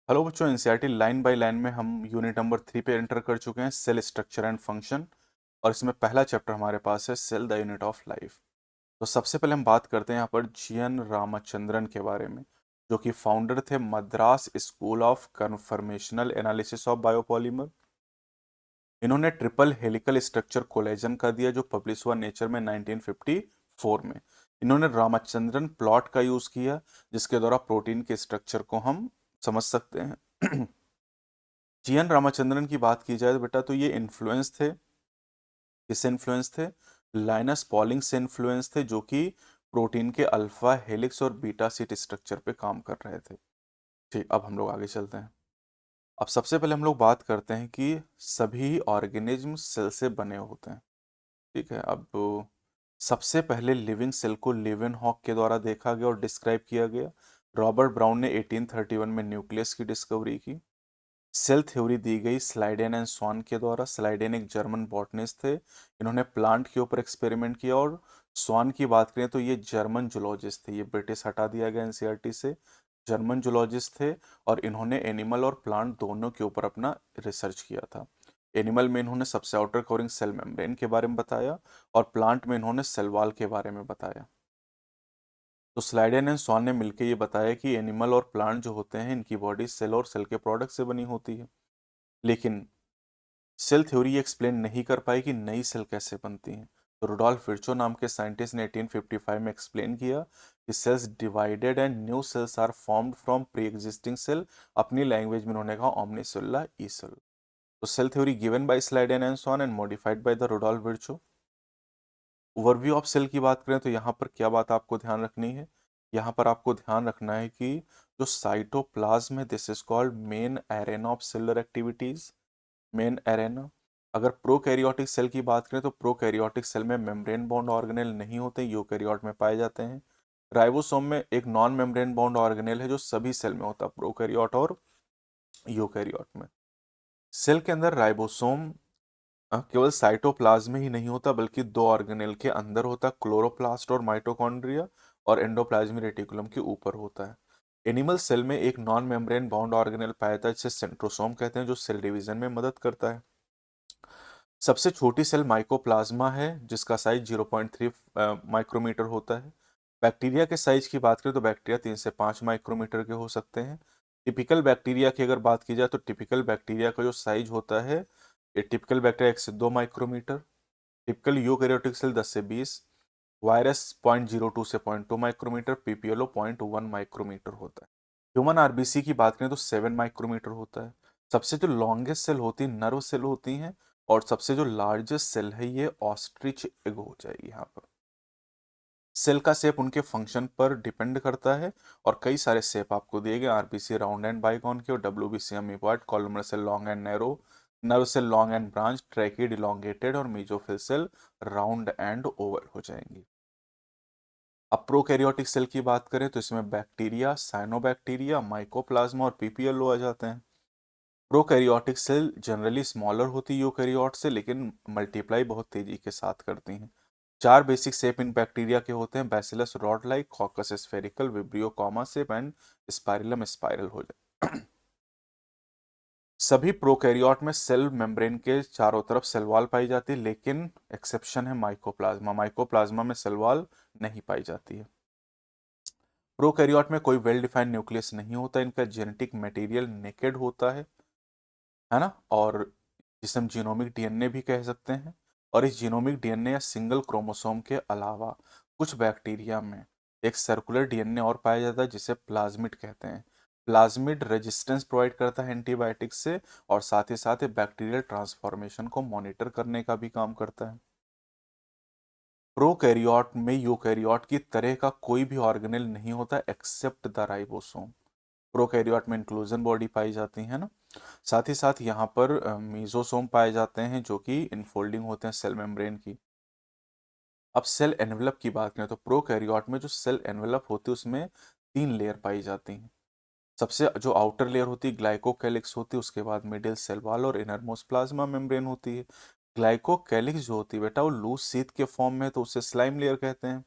Hello बच्चों, NCERT line by line में हम यूनिट नंबर 3 पे एंटर कर चुके हैं, सेल स्ट्रक्चर एंड फंक्शन। और इसमें पहला चैप्टर हमारे पास है cell the unit of life. तो सबसे पहले हम बात करते हैं यहाँ पर जीएन रामचंद्रन के बारे में, जो कि फाउंडर थे Madras school of conformational analysis of biopolymer. इन्होंने ट्रिपल हेलिकल स्ट्रक्चर कोलेजन का दिया, जो पब्लिश हुआ नेचर में 1954 में। इन्होंने रामचंद्रन प्लॉट का यूज किया, जिसके द्वारा प्रोटीन के स्ट्रक्चर को हम समझ सकते हैं। जीएन रामचंद्रन की बात की जाए तो बेटा, तो ये इन्फ्लुएंस थे, किससे इन्फ्लुएंस थे? लाइनस पॉलिंग से इन्फ्लुएंस थे, जो कि प्रोटीन के अल्फा हेलिक्स और बीटा सीट स्ट्रक्चर पे काम कर रहे थे। ठीक, अब हम लोग आगे चलते हैं। अब सबसे पहले हम लोग बात करते हैं कि सभी ऑर्गेनिज्म सेल से बने होते हैं। ठीक है, अब सबसे पहले लिविंग सेल को लिवेनहॉक के द्वारा देखा गया और डिस्क्राइब किया गया। रॉबर्ट ब्राउन ने 1831 में न्यूक्लियस की डिस्कवरी की। सेल थ्योरी दी गई स्लाइडेन एंड स्वान के द्वारा। स्लाइडेन एक जर्मन बॉटनिस्ट थे, इन्होंने प्लांट के ऊपर एक्सपेरिमेंट किया। और स्वान की बात करें तो ये जर्मन जूलॉजिस्ट थे, ये ब्रिटिश हटा दिया गया एनसीईआरटी से। जर्मन जूलॉजिस्ट थे और इन्होंने एनिमल और प्लांट दोनों के ऊपर अपना रिसर्च किया था। एनिमल में इन्होंने सबसे आउटर कवरिंग सेल मेम्ब्रेन के बारे में बताया, और प्लांट में इन्होंने सेल वॉल के बारे में बताया। तो स्लाइडेन एंड स्वान ने मिलकर ये बताया कि एनिमल और प्लांट जो होते हैं, इनकी बॉडी सेल और सेल के प्रोडक्ट से बनी होती है। लेकिन सेल थ्योरी ये एक्सप्लेन नहीं कर पाई कि नई सेल कैसे बनती हैं। तो रुडोल्फ विर्चो नाम के साइंटिस्ट ने 1855 में एक्सप्लेन किया कि cells divided and new cells are formed from pre existing cell. अपनी लैंग्वेज में उन्होंने कहा ओमनीसेलुलर ई सेल। तो cell theory given by Schleiden and Schwann and modified by the Rudolf Virchow. Overview of cell की बात करें तो यहाँ पर क्या बात आपको ध्यान रखनी है? यहाँ पर आपको ध्यान रखना है कि जो साइटोप्लाज्म है, this is called main arena of cellular activities. Main arena. अगर प्रोकैरियोटिक सेल की बात करें तो प्रोकैरियोटिक सेल में मेम्ब्रेन बॉन्ड ऑर्गेनेल नहीं होते, यूकैरियोट में पाए जाते हैं। राइबोसोम में एक नॉन मेम्ब्रेन बॉन्ड ऑर्गेनेल है, जो सभी सेल में होता है, प्रोकैरियोट और यूकैरियोट में। सेल के अंदर राइबोसोम केवल साइटोप्लाज्म में ही नहीं होता, बल्कि दो ऑर्गेनेल के अंदर होता, क्लोरोप्लास्ट और माइटोकॉन्ड्रिया, और एंडोप्लाज्मिक रेटिकुलम के ऊपर होता है। एनिमल सेल में एक नॉन मेम्ब्रेन बाउंड ऑर्गेनेल पाया जाता है, जिसे सेंट्रोसोम कहते हैं, जो सेल डिवीजन में मदद करता है। सबसे छोटी सेल माइकोप्लाज्मा है, जिसका साइज 0.3 माइक्रोमीटर होता है। बैक्टीरिया के साइज की बात करें तो बैक्टीरिया 3 से 5 माइक्रोमीटर के हो सकते हैं। टिपिकल बैक्टीरिया की अगर बात की जाए तो टिपिकल बैक्टीरिया का जो साइज होता है, ये टिपिकल बैक्टीरिया 1 से 2 माइक्रोमीटर। टिपिकल यूकैरियोटिक सेल 10 से 20। वायरस 0.02 से 0.2 माइक्रोमीटर। पीपीएलओ 0.1 माइक्रोमीटर होता है। ह्यूमन आरबीसी की बात करें तो 7 माइक्रोमीटर होता है। सबसे जो लॉन्गेस्ट सेल होती है नर्व सेल होती हैं, और सबसे जो लार्जेस्ट सेल है ये ऑस्ट्रिच एग हो जाएगी यहाँ पर। सेल का शेप उनके फंक्शन पर डिपेंड करता है, और कई सारे शेप आपको दिए गए, RBC round and biconcave, और WBC amoeboid, columnar cell long and narrow, nerve cell long and branch, tracheid elongated, और mesophyll cell round and oval हो जाएंगी। अब प्रोकैरियोटिक सेल की बात करें तो इसमें बैक्टीरिया, साइनोबैक्टीरिया, माइकोप्लाज्मा और पीपीएलओ आ जाते हैं। प्रोकैरियोटिक सेल जनरली स्मॉलर होती है यूकैरियोट से, लेकिन मल्टीप्लाई बहुत तेजी के साथ करती हैं। चार बेसिक शेप इन बैक्टीरिया के होते हैं, bacillus rod like, caucus spherical, vibrio comma shape and spirillum spiral हो जाए। सभी प्रोकैरियोट में सेल मेम्ब्रेन के चारों तरफ सेल वॉल पाई जाती है, लेकिन एक्सेप्शन है माइकोप्लाज्मा। माइकोप्लाज्मा में सेल वॉल नहीं पाई जाती है। प्रोकैरियोट में कोई वेल डिफाइंड न्यूक्लियस नहीं होता, इनका जेनेटिक मटेरियल नेकेड होता है ना, और जिसे हम जीनोमिक डीएनए भी कह सकते हैं। और इस जीनोमिक डीएनए या सिंगल क्रोमोसोम के अलावा कुछ बैक्टीरिया में एक सर्कुलर डीएनए और पाया जाता है, जिसे प्लाज्मिड कहते हैं। प्लाज्मिड रेजिस्टेंस प्रोवाइड करता है एंटीबायोटिक से, और साथ ही साथ बैक्टीरियल ट्रांसफॉर्मेशन को मॉनिटर करने का भी काम करता है। प्रोकैरियोट में यूकैरियोट की तरह का कोई भी ऑर्गेनेल नहीं होता एक्सेप्ट द राइबोसोम। प्रोकैरियोट में इंक्लूजन बॉडी पाई जाती है ना। साथ ही साथ यहाँ पर मीजोसोम पाए जाते हैं, जो कि इनफोल्डिंग होते हैं सेल मेम्ब्रेन की। अब सेल एनवेलप की बात करें तो प्रोकैरियोट में जो सेल एनवेलप होती है उसमें 3 लेयर पाई जाती हैं। सबसे जो आउटर लेयर होती है ग्लाइकोकैलिक्स होती है, उसके बाद मिडिल सेल वॉल और इनरमोस्ट प्लाज्मा मेम्ब्रेन होती है। ग्लाइकोकैलिक्स जो होती है बेटा, वो लूज सीथ के फॉर्म में है, तो उसे स्लाइम लेयर कहते हैं।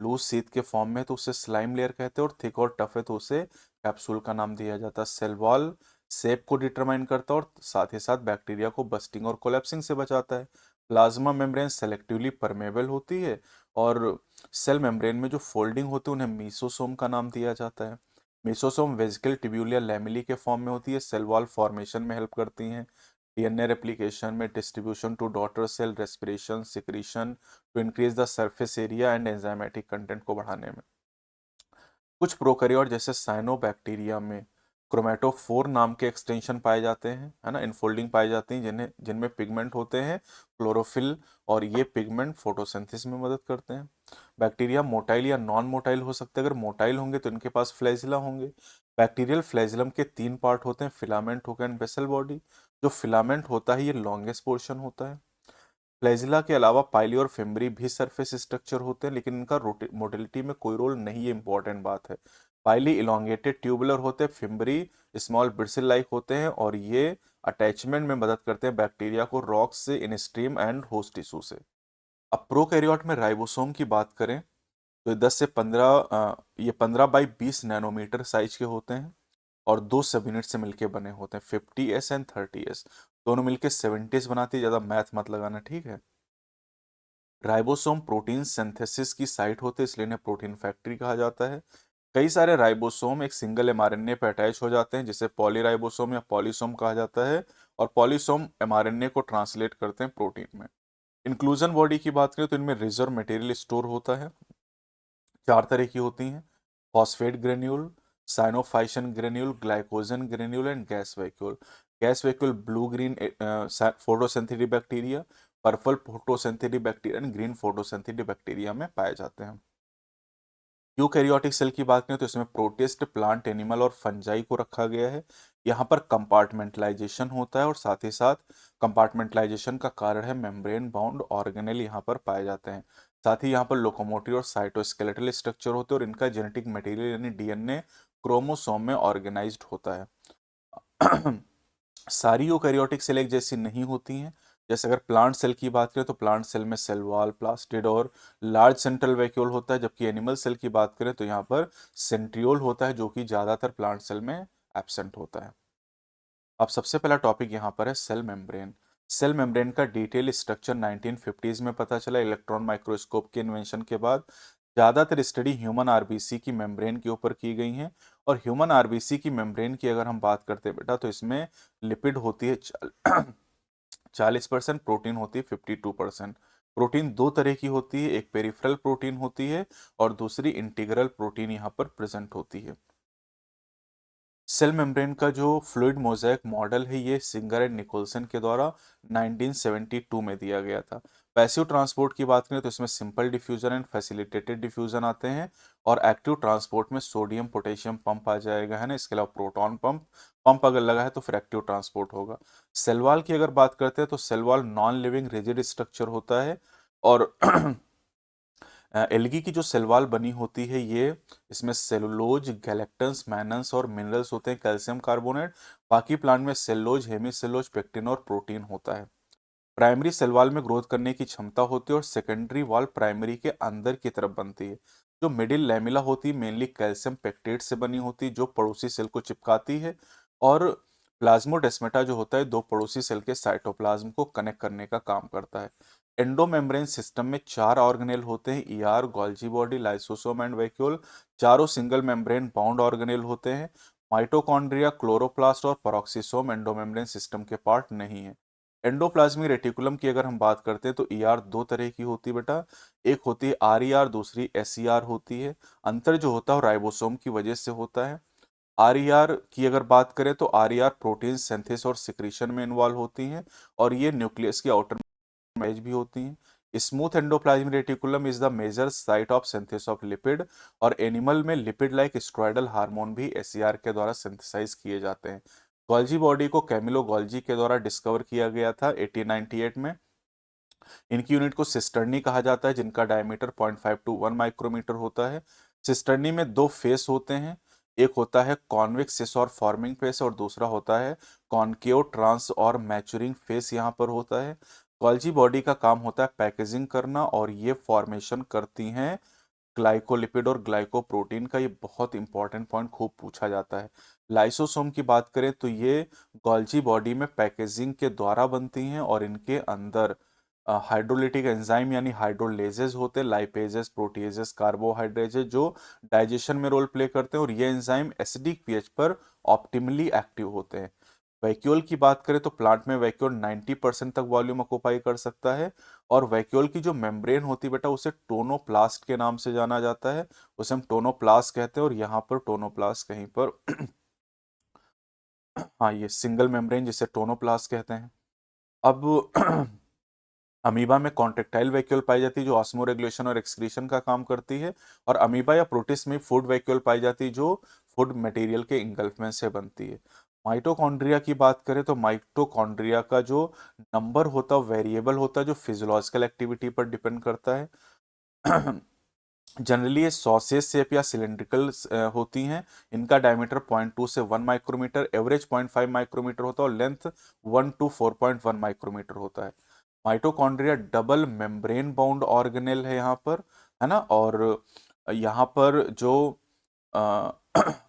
लूज सीथ के फॉर्म में तो उसे स्लाइम लेयर कहते हैं, और थिक और टफ है तो उसे कैप्सूल का नाम दिया जाता है। सेल वॉल शेप को डिटरमाइन करता है और साथ ही साथ बैक्टीरिया को बस्टिंग और कोलेप्सिंग से बचाता है। प्लाज्मा मेम्ब्रेन सेलेक्टिवली परमेबल होती है, और सेल मेम्ब्रेन में जो फोल्डिंग होती है उन्हें मीसोसोम का नाम दिया जाता है। मीसोसोम वेजिकल ट्यूब्यूल या लैमेली के फॉर्म में होती है, सेल वॉल फॉर्मेशन में हेल्प करती हैं, डीएनए रेप्लिकेशन में, distribution to daughter cell, respiration, secretion to increase the surface area and enzymatic content को बढ़ाने में। कुछ प्रोकैरियोट जैसे साइनोबैक्टीरिया में क्रोमेटोफोर नाम के एक्सटेंशन पाए जाते हैं, है ना, इनफोल्डिंग पाई जाती हैं, जिनमें पिगमेंट होते हैं क्लोरोफिल, और ये पिगमेंट फोटोसिंथेसिस में मदद करते हैं। बैक्टीरिया मोटाइल या नॉन मोटाइल हो सकते हैं। अगर मोटाइल होंगे तो इनके पास फ्लैजिला होंगे। बैक्टीरियल फ्लैजिलम के 3 पार्ट होते हैं, फिलामेंट होकर एंड बेसल बॉडी। जो फिलामेंट होता है ये लॉन्गेस्ट पोर्शन होता है। फ्लैजिला के अलावा पाइली और फिम्बरी भी सरफेस स्ट्रक्चर होते हैं, लेकिन इनका मोटिलिटी में कोई रोल नहीं है, इंपॉर्टेंट बात है। पाइली इलोंगेटेड ट्यूबुलर होते हैं, फिम्बरी स्मॉल ब्रिसल लाइक होते हैं, और ये अटैचमेंट में मदद करते हैं बैक्टीरिया को रॉक्स से, इन स्ट्रीम एंड होस्ट टिश्यू से। अब प्रोकैरियोट में राइबोसोम की बात करें तो ये 10 से 15 ये 15 बाई 20 नैनोमीटर साइज के होते हैं, और 2 सब यूनिट से मिलके बने होते हैं, 50s एंड 30s, दोनों मिलके 70s बनाती है। ज़्यादा मैथ मत लगाना, ठीक है। राइबोसोम प्रोटीन सिंथेसिस की साइट होते हैं, इसलिए इन्हें प्रोटीन फैक्ट्री कहा जाता है। कई सारे राइबोसोम एक सिंगल एमआरएनए पर अटैच हो जाते हैं, जिसे पॉलीराइबोसोम या पॉलीसोम कहा जाता है, और पॉलीसोम एमआरएनए को ट्रांसलेट करते हैं प्रोटीन में। इंक्लूजन बॉडी की बात करें तो इनमें रिजर्व मटेरियल स्टोर होता है। 4 तरह की होती हैं, phosphate granule, cyanophycean granule, glycogen granule and gas vacuole. Gas vacuole blue green photosynthetic bacteria, purple photosynthetic bacteria and green photosynthetic bacteria में पाए जाते हैं। यूकैरियोटिक सेल की बात करें तो इसमें प्रोटिस्ट, प्लांट, एनिमल और फंजाई को रखा गया है। यहाँ पर कंपार्टमेंटलाइजेशन होता है, और साथ ही साथ कंपार्टमेंटलाइजेशन का कारण है मेम्ब्रेन बाउंड ऑर्गेनेल यहाँ पर पाए जाते हैं। साथ ही यहाँ पर लोकोमोटिव और साइटोस्केलेटल स्ट्रक्चर होते हैं, और इनका जेनेटिक मटेरियल यानी डीएनए क्रोमोसोम में ऑर्गेनाइज्ड होता है। सारी यूकैरियोटिक सेल एक जैसी नहीं होती हैं। जैसे अगर प्लांट सेल की बात करें तो प्लांट सेल में सेल वॉल, प्लास्टिड और लार्ज सेंट्रल वैक्यूल होता है, जबकि एनिमल सेल की बात करें तो यहाँ पर सेंट्रियोल होता है, जो कि ज़्यादातर प्लांट सेल में एब्सेंट होता है। अब सबसे पहला टॉपिक यहाँ पर है सेल मेम्ब्रेन। सेल मेम्ब्रेन का डिटेल स्ट्रक्चर 1950s में पता चला, इलेक्ट्रॉन माइक्रोस्कोप के इन्वेंशन के बाद। ज़्यादातर स्टडी ह्यूमन आरबीसी की मेम्ब्रेन के ऊपर की गई हैं, और ह्यूमन आरबीसी की मेम्ब्रेन की अगर हम बात करते हैं बेटा, तो इसमें लिपिड होती है 40%, प्रोटीन होती है 52%। प्रोटीन 2 तरह की होती है, एक पेरिफेरल प्रोटीन होती है और दूसरी इंटीग्रल प्रोटीन यहाँ पर प्रेजेंट होती है। सेल मेम्ब्रेन का जो फ्लूइड मोज़ेक मॉडल है ये सिंगर एंड निकोलसन के द्वारा 1972 में दिया गया था। पैसिव ट्रांसपोर्ट की बात करें तो इसमें simple diffusion and facilitated diffusion आते हैं, और एक्टिव ट्रांसपोर्ट में सोडियम पोटेशियम पंप आ जाएगा, है ना। इसके अलावा प्रोटॉन पंप पंप अगर लगा है तो फिर एक्टिव ट्रांसपोर्ट होगा। सेल वॉल की अगर बात करते हैं तो cell wall non living rigid structure होता है, और एल्गी की जो सेल वॉल बनी होती है ये, इसमें सेलुलोज, गैलेक्टन्स, मैनन्स और मिनरल्स होते हैं, कैल्शियम कार्बोनेट। बाकी प्लांट में सेलुलोज, हेमीसेलुलोज, पेक्टिन और प्रोटीन होता है। प्राइमरी सेल वॉल में ग्रोथ करने की क्षमता होती है, और सेकेंडरी वॉल प्राइमरी के अंदर की तरफ बनती है। जो मिडिल लैमिला होती है मेनली कैल्शियम पेक्टेट से बनी होती है, जो पड़ोसी सेल को चिपकाती है, और प्लाज्मोडेस्मेटा जो होता है दो पड़ोसी सेल के साइटोप्लाज्म को कनेक्ट करने का काम करता है। एंडोमेम्ब्रेन सिस्टम में 4 ऑर्गेनेल होते हैं, ER, Golgi body, lysosome and vacuole. चारों सिंगल मेम्ब्रेन बाउंड ऑर्गेनेल होते हैं। माइटोकॉन्ड्रिया, क्लोरोप्लास्ट और पेरोक्सिसोम एंडोमेम्ब्रेन सिस्टम के पार्ट नहीं है। एंडोप्लाज्मिक रेटिकुलम की अगर हम बात करते हैं तो ईआर 2 तरह की होती है बेटा, एक होती है आरईआर, दूसरी एसईआर होती है। अंतर जो होता है वो राइबोसोम की वजह से होता है। आरईआर की अगर बात करें तो आरईआर प्रोटीन सिंथेसिस और सिक्रीशन में इन्वॉल्व होती हैं, और ये न्यूक्लियस की आउटर मैच भी होती हैं। Smooth endoplasmic reticulum is the major site of synthesis of lipid, और एनिमल में लिपिड लाइक स्टेरॉयडल हार्मोन भी एसईआर के द्वारा सिंथेसाइज किए जाते हैं। गोल्जी बॉडी को कैमिलो गोल्जी के द्वारा डिस्कवर किया गया था 1898 में। इनकी यूनिट को सिस्टर्नी कहा जाता है, जिनका डायमीटर 0.5 to 1 माइक्रोमीटर होता है। सिस्टर्नी में 2 फेस होते हैं, एक होता है कॉन्वेक्स सिस और फॉर्मिंग फेस, और दूसरा होता है कॉनकेव ट्रांस और मैच्योरिंग फेस यहाँ पर होता है। गोल्जी बॉडी का काम होता है पैकेजिंग करना, और ये फॉर्मेशन करती हैं ग्लाइकोलिपिड और ग्लाइकोप्रोटीन का, ये बहुत इंपॉर्टेंट पॉइंट खूब पूछा जाता है। लाइसोसोम की बात करें तो ये गोल्जी बॉडी में पैकेजिंग के द्वारा बनती हैं और इनके अंदर हाइड्रोलिटिक एंजाइम यानी हाइड्रोलेजेस होते हैं, लाइपेजेस, प्रोटीजेस, कार्बोहाइड्रेजेस, जो डाइजेशन में रोल प्ले करते हैं और ये एंजाइम एसिडिक पीएच पर ऑप्टिमली एक्टिव होते हैं। वैक्यूल की बात करें तो प्लांट में वैक्यूल 90% तक वॉल्यूम ऑक्युपाई कर सकता है और वैक्यूल की जो मेम्ब्रेन होती है बेटा उसे टोनोप्लास्ट के नाम से जाना जाता है, उसे हम टोनोप्लास्ट कहते हैं और यहाँ पर टोनोप्लास्ट कहीं पर हाँ, ये सिंगल मेम्ब्रेन जिसे टोनोप्लास्ट कहते हैं। अब अमीबा में कॉन्ट्रेक्टाइल वैक्यूल पाई जाती है जो ऑस्मो रेगुलेशन और एक्सक्रीशन का काम करती है, और अमीबा या प्रोटिस्ट में फूड वैक्यूल पाई जाती है जो फूड मटेरियल के इंगल्फमेंट से बनती है। माइटोकॉन्ड्रिया की बात करें तो माइटोकॉन्ड्रिया का जो नंबर होता है वेरिएबल होता है जो फिजियोलॉजिकल एक्टिविटी पर डिपेंड करता है। जनरली ये सॉसेज शेप या सिलिंड्रिकल होती हैं। इनका डायमीटर 0.2 से 1 माइक्रोमीटर, एवरेज 0.5 माइक्रोमीटर होता है और लेंथ 1 to 4.1 माइक्रोमीटर होता है। Mitochondria double membrane bound organelle है यहाँ पर, है ना। और यहाँ पर जो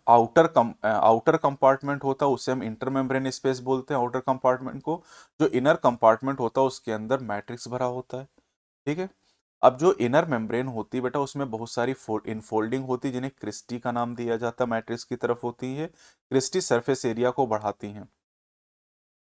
आउटर कंपार्टमेंट होता है उसे हम इंटर मेम्ब्रेन स्पेस बोलते हैं, आउटर कंपार्टमेंट को। जो इनर कंपार्टमेंट होता है उसके अंदर मैट्रिक्स भरा होता है, ठीक है। अब जो इनर मेम्ब्रेन होती है बेटा उसमें बहुत सारी इनफोल्डिंग होती है जिन्हें क्रिस्टी का नाम दिया जाता है, मैट्रिक्स की तरफ होती है। क्रिस्टी सरफेस एरिया को बढ़ाती हैं।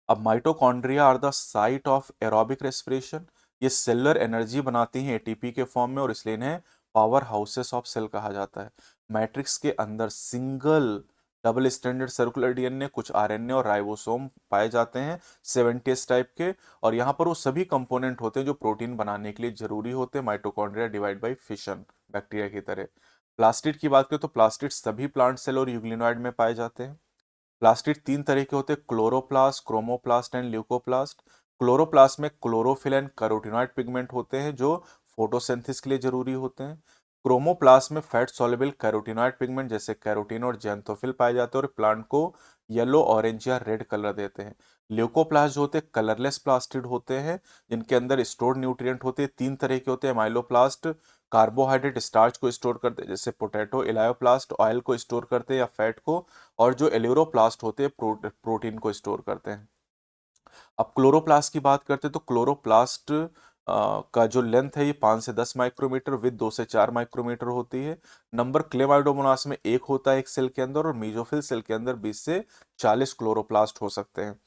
अब mitochondria are the site of aerobic respiration, ये सेलुलर एनर्जी बनाती हैं एटीपी के फॉर्म में और इसलिए इन्हें पावर हाउसेस ऑफ सेल कहा जाता है। मैट्रिक्स के अंदर single double standard circular DNA, कुछ आरएनए और राइबोसोम पाए जाते हैं 70s टाइप के, और यहाँ पर वो सभी कंपोनेंट होते हैं जो प्रोटीन बनाने के लिए जरूरी होते हैं। Mitochondria divide by fission, bacteria की तरह। प्लास्टिड की बात करें तो प्लास्टिड सभी प्लांट सेल और यूग्लिनॉइड में पाए जाते हैं। प्लास्टिड तीन तरह के होते हैं, chloroplast, chromoplast and leucoplast. Chloroplast में क्लोरोफिल एंड कैरोटीनॉइड पिगमेंट होते हैं जो फोटोसिंथेसिस के लिए जरूरी होते हैं। क्रोमोप्लास्ट में फैट सॉल्युबल कैरोटीनॉइड पिगमेंट जैसे कैरोटीन और जेंथोफिल पाए जाते हैं और प्लांट को येलो, ऑरेंज या रेड कलर देते हैं। ल्यूकोप्लास्ट जो होते हैं कलरलेस प्लास्टिड होते हैं जिनके अंदर स्टोर्ड न्यूट्रिएंट होते हैं। तीन तरह के होते हैं, माइलोप्लास्ट कार्बोहाइड्रेट स्टार्च को स्टोर करते हैं जैसे पोटैटो, इलायोप्लास्ट ऑयल को स्टोर करते हैं या फैट को, और जो एल्यूरोप्लास्ट होते हैं प्रोटीन को स्टोर करते हैं। अब क्लोरोप्लास्ट की बात करते हैं तो क्लोरोप्लास्ट का जो लेंथ है ये 5 से 10 माइक्रोमीटर, विद 2 से 4 माइक्रोमीटर होती है। नंबर क्लेमाइडोमोनास में एक होता है एक सेल के अंदर, और मीजोफिल सेल के अंदर 20 से 40 क्लोरोप्लास्ट हो सकते हैं।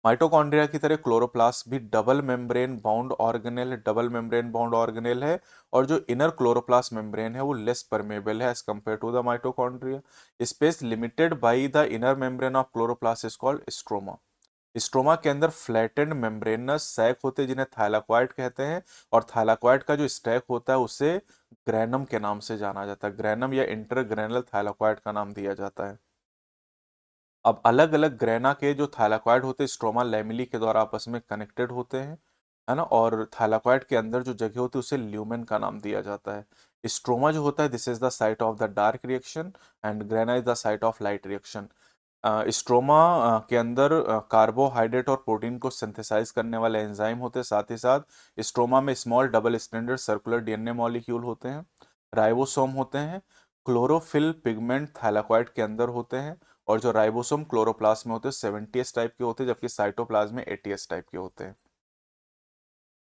माइटोकॉन्ड्रिया की तरह क्लोरोप्लास्ट भी डबल मेम्ब्रेन बाउंड ऑर्गेनेल है, डबल मेम्ब्रेन बाउंड ऑर्गेनेल है, और जो इनर क्लोरोप्लास्ट मेम्ब्रेन है वो लेस परमेबल है as compare to the mitochondria. Space limited by the inner membrane of chloroplast is called stroma. Stroma के अंदर फ्लैटेंड मेम्ब्रेनस सैक होते हैं जिन्हें थाइलाकॉइड कहते हैं, और थाइलाकॉइड का जो स्टैक होता है उसे ग्रैनम के नाम से जाना जाता है। ग्रैनम या इंटरग्रेनल थाइलाकॉइड का नाम दिया जाता है। अब अलग अलग ग्रेना के जो थाइलाकॉइड होते हैं स्ट्रोमा लैमेली के द्वारा आपस में कनेक्टेड होते हैं, है ना। और थाइलाकॉइड के अंदर जो जगह होती है उसे ल्यूमेन का नाम दिया जाता है। स्ट्रोमा जो होता है this is the site of the dark reaction and grana is the site of light reaction. Stroma के अंदर कार्बोहाइड्रेट और प्रोटीन को सिंथेसाइज करने वाले एंजाइम होते हैं, साथ ही साथ स्ट्रोमा में small double standard circular DNA molecule होते हैं, राइबोसोम होते हैं। क्लोरोफिल पिगमेंट थाइलाकॉइड के अंदर होते हैं, और जो राइबोसोम क्लोरोप्लास्ट में होते हैं 70s टाइप के होते हैं जबकि साइटोप्लाज्म में 80s टाइप के होते हैं।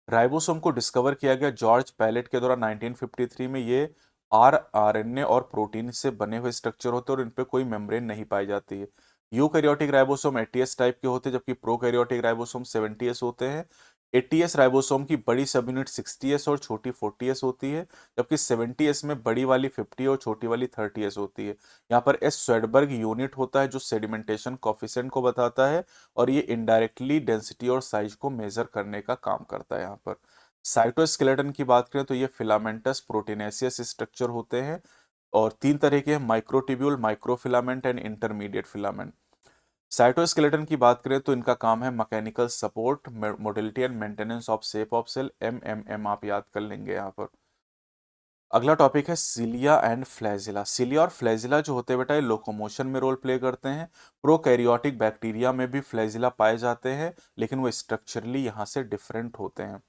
राइबोसोम को डिस्कवर किया गया जॉर्ज पैलेट के द्वारा 1953 में। ये आरएनए और प्रोटीन से बने हुए स्ट्रक्चर होते हैं और इन पे कोई मेम्ब्रेन नहीं पाई जाती है। यूकैरियोटिक राइबोसोम 80s टाइप के होते हैं जबकि प्रोकैरियोटिक राइबोसोम 70s होते हैं। 80s राइबोसोम की बड़ी सब यूनिट 60s और छोटी 40s होती है, जबकि 70s में बड़ी वाली 50 और छोटी वाली 30s होती है। यहाँ पर एस स्वेडबर्ग यूनिट होता है जो सेडिमेंटेशन कॉफिशिएंट को बताता है, और ये इनडायरेक्टली डेंसिटी और साइज को मेजर करने का काम करता है। यहाँ पर साइटोस्केलेटन की बात करें तो ये फिलामेंटस प्रोटीनेसियस स्ट्रक्चर होते हैं, और तीन तरह के हैं, microtubule, microfilament and intermediate filament. Cytoskeleton की बात करें तो इनका काम है mechanical support, motility and maintenance of shape of cell, MMM आप याद कर लेंगे यहाँ पर। अगला टॉपिक है सिलिया एंड फ्लैजिला। सिलिया और फ्लैजिला जो होते हैं बेटा ये लोकोमोशन में रोल प्ले करते हैं। प्रोकैरियोटिक बैक्टीरिया में भी फ्लैजिला पाए जाते हैं लेकिन वो स्ट्रक्चरली यहाँ से डिफरेंट होते हैं।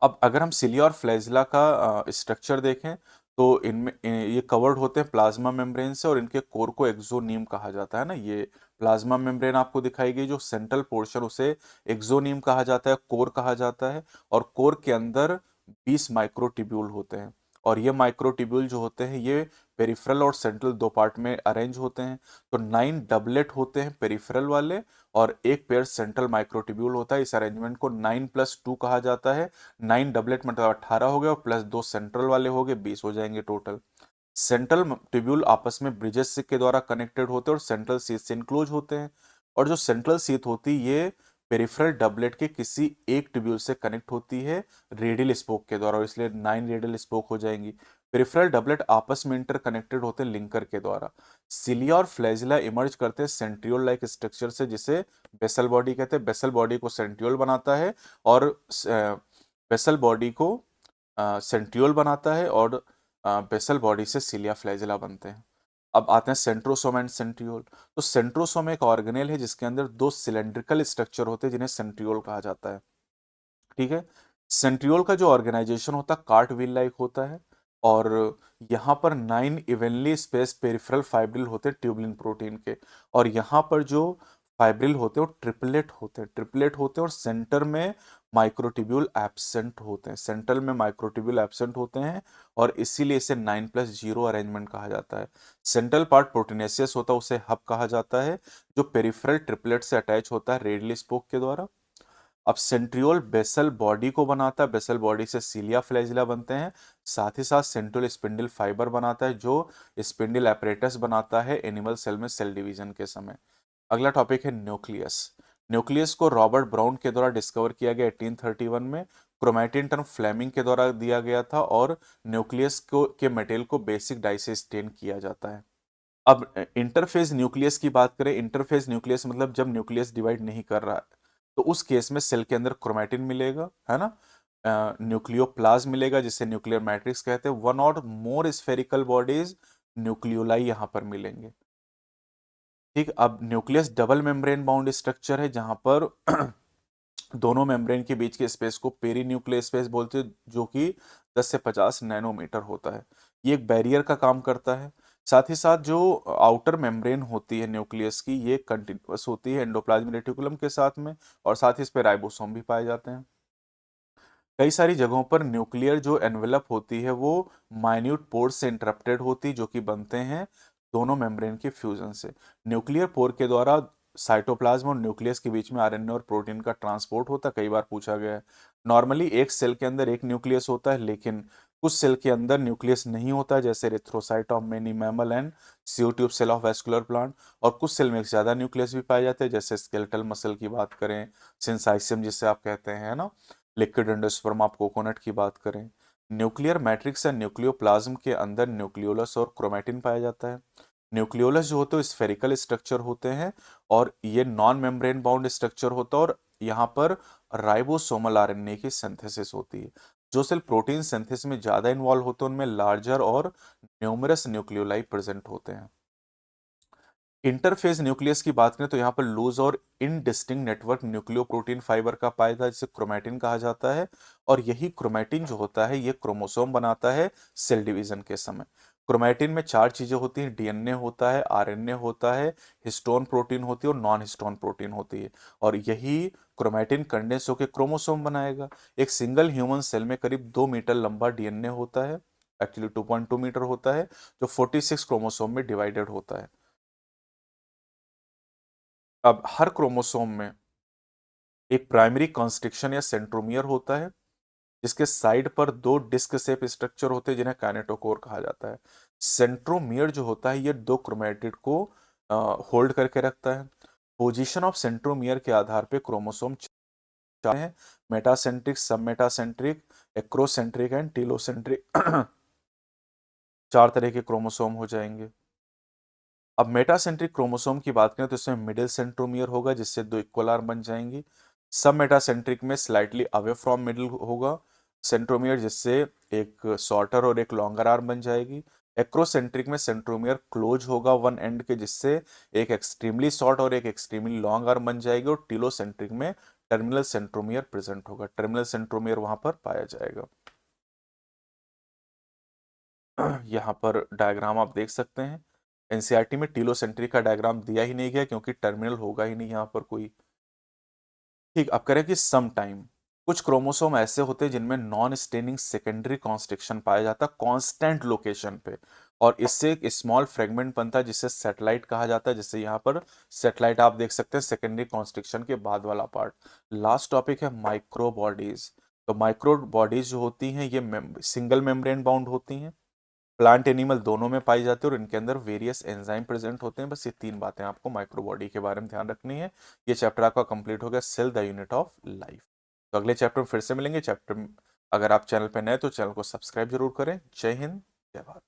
अब अगर हम सिलिया और फ्लैजिला का स्ट्रक्चर देखें तो इनमें ये कवर्ड होते हैं प्लाज्मा मेम्ब्रेन से, और इनके कोर को एक्सोनियम कहा जाता है ना। ये प्लाज्मा मेम्ब्रेन आपको दिखाई गई, जो सेंट्रल पोर्शन, उसे एक्सोनियम कहा जाता है, कोर कहा जाता है। और कोर के अंदर 20 माइक्रोट्यूब्यूल होते हैं, और ये माइक्रोट्यूब्यूल जो होते हैं ये पेरिफेरल और सेंट्रल दो पार्ट में अरेंज होते हैं। तो 9 डबलेट होते हैं पेरिफेरल वाले, और एक पेयर सेंट्रल माइक्रोट्यूब्यूल होता है। इस अरेंजमेंट को 9+2 कहा जाता है। 9 डबलेट मतलब 18 हो गए, और प्लस 2 सेंट्रल वाले हो गए, 20 हो जाएंगे टोटल। सेंट्रल ट्यूब्यूल आपस में ब्रिजेस के द्वारा कनेक्टेड होते हैं और सेंट्रल शीथ से इनक्लोज होते हैं। और जो सेंट्रल शीथ होती है ये पेरिफेरल डबलेट के किसी एक ट्यूब्यूल से कनेक्ट होती है रेडियल स्पोक के द्वारा, और इसलिए 9 रेडियल स्पोक हो जाएंगी। पेरिफेरल डबलेट आपस में इंटर कनेक्टेड होते हैं लिंकर के द्वारा। सिलिया और फ्लैजिला इमर्ज करते हैं सेंट्रियोल लाइक स्ट्रक्चर से, जिसे बेसल बॉडी कहते हैं। बेसल बॉडी को सेंट्रियोल बनाता है, और बेसल बॉडी को सेंट्रियोल बनाता है, और बेसल बॉडी से सिलिया फ्लैजिला बनते हैं। अब आते हैं सेंट्रोसोम एंड सेंट्रियोल। तो सेंट्रोसोम एक ऑर्गेनेल है जिसके अंदर दो सिलेंड्रिकल स्ट्रक्चर होते हैं जिन्हें सेंट्रियोल कहा जाता है। ठीक है। सेंट्रियोल का जो ऑर्गेनाइजेशन होता है कार्ट व्हील लाइक होता है, और यहाँ पर 9 इवनली स्पेस पेरिफेरल फाइब्रिल होते हैं ट्यूबुलिन प्रोटीन के। और यहाँ पर जो फाइब्रिल होते हैं वो ट्रिपलेट होते हैं, ट्रिपलेट होते हैं, और सेंटर में माइक्रोट्यूब्यूल एब्सेंट होते हैं, सेंटर में माइक्रोट्यूब्यूल एब्सेंट होते हैं, और इसीलिए इसे 9+0 अरेंजमेंट कहा जाता है। सेंट्रल पार्ट प्रोटीनेसियस होता है, उसे हब कहा जाता है, जो पेरिफेरल ट्रिपलेट से अटैच होता है रेडियल स्पोक के द्वारा। अब सेंट्रियोल बेसल बॉडी को बनाता है, बेसल बॉडी से सीलिया फ्लैजिला बनते हैं। साथ ही साथ सेंट्रियोल स्पिंडल फाइबर बनाता है, जो स्पिंडल एपरेटस बनाता है एनिमल सेल में सेल डिवीजन के समय। अगला टॉपिक है न्यूक्लियस। न्यूक्लियस को रॉबर्ट ब्राउन के द्वारा डिस्कवर किया गया 1831 में। क्रोमैटिन टर्म फ्लेमिंग के द्वारा दिया गया था, और न्यूक्लियस को के मटेरियल को बेसिक डाई से स्टेन किया जाता है। अब इंटरफेज न्यूक्लियस की बात करें। इंटरफेज न्यूक्लियस मतलब जब न्यूक्लियस डिवाइड नहीं कर रहा है, तो उस केस में सेल के अंदर क्रोमैटिन मिलेगा, है ना। न्यूक्लियोप्लाज्म मिलेगा, जिसे न्यूक्लियर मैट्रिक्स कहते हैं। वन और मोर स्फेरिकल बॉडीज न्यूक्लियोलाई यहाँ पर मिलेंगे। ठीक। अब nucleus double membrane bound structure है, जहां पर दोनों मेम्ब्रेन के बीच के स्पेस को पेरी न्यूक्लियर स्पेस बोलते हैं, जो कि 10 से 50 नैनोमीटर होता है। ये एक बैरियर का काम करता है। साथ ही साथ जो आउटर मेम्ब्रेन होती है न्यूक्लियस की, ये कंटिन्यूअस होती है एंडोप्लाज्मिक रेटिकुलम के साथ में, और साथ ही इस पे राइबोसोम भी पाए जाते हैं। कई सारी जगहों पर न्यूक्लियर जो एनवेलप होती है वो माइन्यूट पोर्स से इंटरप्टेड होती, जो कि बनते हैं दोनों मेम्ब्रेन के फ्यूजन से। न्यूक्लियर पोर के द्वारा साइटोप्लाज्म और न्यूक्लियस के बीच में आरएनए और प्रोटीन का ट्रांसपोर्ट होता है, कई बार पूछा गया है। नॉर्मली एक सेल के अंदर एक न्यूक्लियस होता है, लेकिन कुछ सेल के अंदर न्यूक्लियस नहीं होता है, जैसे erythrocyte of many mammal and sieve tube cell of vascular plant. और कुछ सेल में ज्यादा न्यूक्लियस भी पाए जाते हैं, जैसे स्केलेटल मसल की बात करें, सिंसाइसियम जिसे आप कहते हैं, है ना, लिक्विड एंडोस्पर्म आप कोकोनट की बात करें। न्यूक्लियर मैट्रिक्स या न्यूक्लियोप्लाज्म के अंदर न्यूक्लियोलस और क्रोमैटिन पाया जाता है। न्यूक्लियोलस जो होते हैं स्फेरिकल स्ट्रक्चर होते हैं, और ये नॉन मेम्ब्रेन बाउंड स्ट्रक्चर होता है, और यहाँ पर राइबोसोमल आरएनए की सिंथेसिस होती है। जो सेल प्रोटीन सिंथेसिस में ज्यादा इन्वॉल्व होते हैं उनमें लार्जर और न्यूमरस न्यूक्लियोलाई प्रेजेंट होते हैं। इंटरफेज न्यूक्लियस की बात करें तो यहाँ पर लूज और इनडिस्टिंक्ट नेटवर्क न्यूक्लियोप्रोटीन फाइबर का पाया जाता है, जिसे क्रोमैटिन कहा जाता है। और यही क्रोमैटिन जो होता है ये क्रोमोसोम बनाता है सेल डिवीजन के समय। क्रोमैटिन में चार चीजें होती हैं, डीएनए होता है, आरएनए होता है, हिस्टोन प्रोटीन होती है, और नॉन हिस्टोन प्रोटीन होती है। और यही क्रोमैटिन कंडेंस होकर क्रोमोसोम बनाएगा। एक सिंगल ह्यूमन सेल में करीब 2 मीटर लंबा डीएनए होता है, एक्चुअली 2.2 मीटर होता है, जो 46 क्रोमोसोम में डिवाइडेड होता है। अब हर क्रोमोसोम में एक प्राइमरी कॉन्स्ट्रिक्शन या सेंट्रोमियर होता है, जिसके साइड पर दो डिस्क शेप स्ट्रक्चर होते हैं, जिन्हें काइनेटोकोर कहा जाता है। सेंट्रोमियर जो होता है ये दो क्रोमैटिड को होल्ड करके रखता है। पोजीशन ऑफ सेंट्रोमियर के आधार पे क्रोमोसोम चार हैं: मेटासेंट्रिक, सब मेटासेंट्रिक, एक्रोसेंट्रिक एंड टीलोसेंट्रिक। चार तरह के क्रोमोसोम हो जाएंगे। अब मेटासेंट्रिक क्रोमोसोम की बात करें तो इसमें मिडिल सेंट्रोमियर होगा, जिससे दो इक्वल आर्म बन जाएंगी। सब मेटासेंट्रिक में स्लाइटली अवे फ्रॉम मिडिल होगा सेंट्रोमियर, जिससे एक शॉर्टर और एक लॉन्गर आर्म बन जाएगी। एक्रोसेंट्रिक में सेंट्रोमियर क्लोज होगा वन एंड के, जिससे एक एक्सट्रीमली शॉर्ट और एक एक्सट्रीमली लॉन्ग आर्म बन जाएगी। और टीलोसेंट्रिक में टर्मिनल सेंट्रोमियर प्रेजेंट होगा, टर्मिनल सेंट्रोमियर वहां पर पाया जाएगा। यहाँ पर डायग्राम आप देख सकते हैं। एनसीईआरटी में टीलोसेंट्री का डायग्राम दिया ही नहीं गया क्योंकि टर्मिनल होगा ही नहीं यहाँ पर कोई। ठीक, अब करें कि सम टाइम कुछ क्रोमोसोम ऐसे होते हैं जिनमें नॉन स्टेनिंग सेकेंडरी कॉन्स्ट्रिक्शन पाया जाता है कांस्टेंट लोकेशन पे, और इससे एक स्मॉल फ्रेगमेंट बनता है जिसे सैटेलाइट कहा जाता है। जैसे यहाँ पर सैटेलाइट आप देख सकते हैं सेकेंडरी कॉन्स्ट्रिक्शन के बाद वाला पार्ट। लास्ट टॉपिक है माइक्रो बॉडीज। तो माइक्रो बॉडीज जो होती हैं ये सिंगल मेम्ब्रेन बाउंड होती हैं, प्लांट एनिमल दोनों में पाई जाती है, और इनके अंदर वेरियस एंजाइम प्रेजेंट होते हैं। बस ये तीन बातें आपको माइक्रो बॉडी के बारे में ध्यान रखनी है। ये चैप्टर आपका कंप्लीट हो गया, cell the unit of life. तो अगले चैप्टर में फिर से मिलेंगे। चैप्टर, अगर आप चैनल पर नए तो चैनल को सब्सक्राइब जरूर करें। जय हिंद, जय भारत।